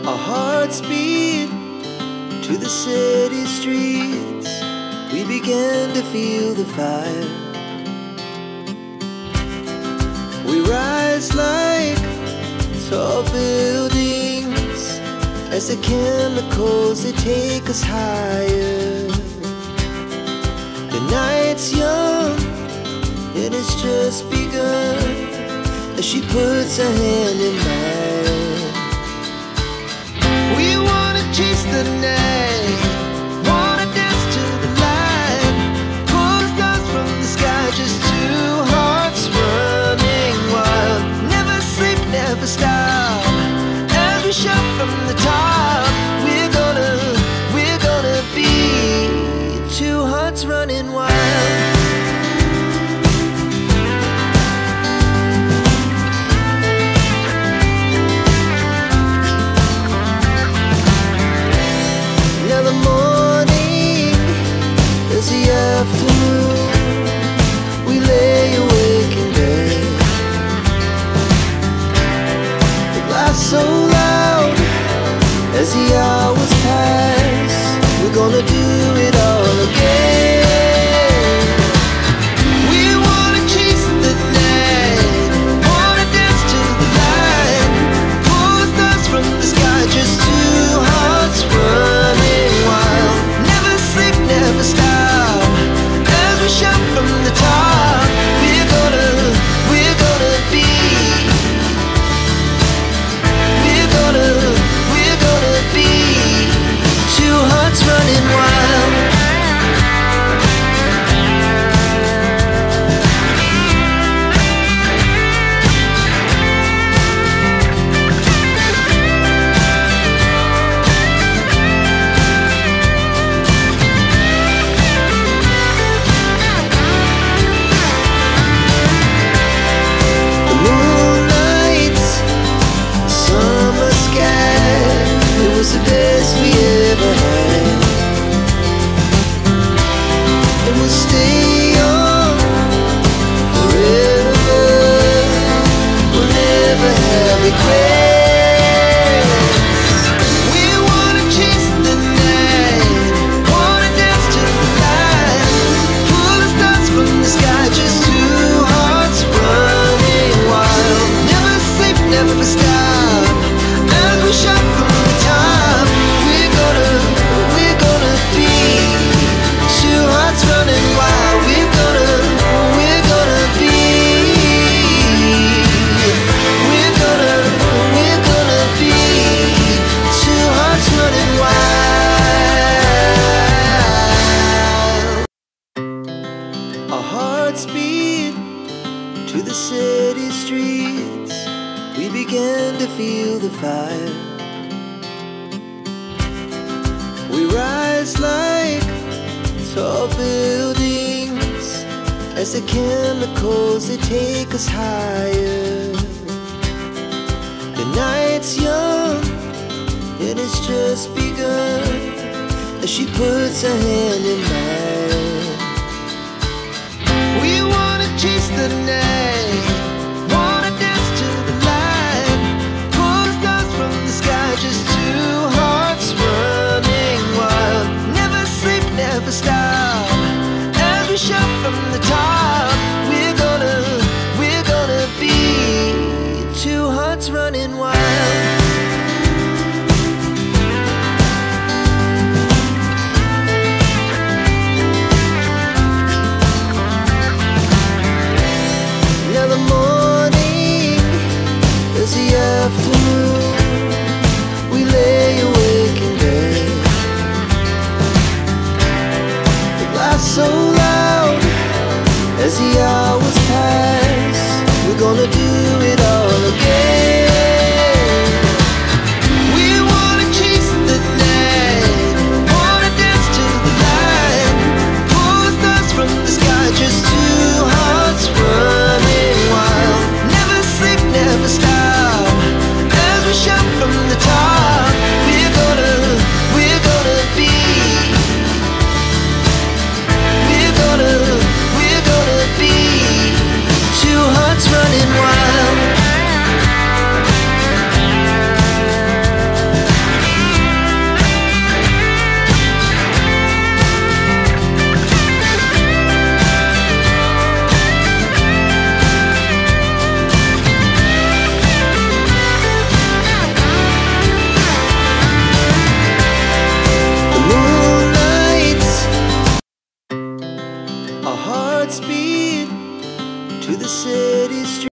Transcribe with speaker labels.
Speaker 1: Our hearts beat to the city streets. We began to feel the fire. We rise like tall buildings as the chemicals, they take us higher. The night's young and it's just begun as she puts her hand in mine. We wanna chase the night, wanna dance to the light, pull the stars from the sky, just two hearts running wild. Never sleep, never stop, as we shout from the top. We're gonna be two hearts running wild. Now the morning is the afternoon. We lay awake in bed. The laugh's so loud as the hours pass. We're gonna do it all again. We wanna chase the night, wanna dance to the light, pull the stars from the sky, just two hearts running wild. Never sleep, never stop, as we shout from the top. We're gonna be, we're gonna be two hearts running wild. The moonlight, summer sky, it was the best we ever had. And we'll stay young forever. We'll never have regrets. We wanna chase the night, wanna dance to the light, pull the stars from the sky, just two hearts running wild. Never sleep, never stop, as we shout from the top. We're gonna be two hearts running wild. We're gonna be, we're gonna be two hearts running wild. Our hearts beat to the city streets. We began to feel the fire. We rise like tall buildings as the chemicals, they take us higher. The night's young and it's just begun as she puts her hand in mine.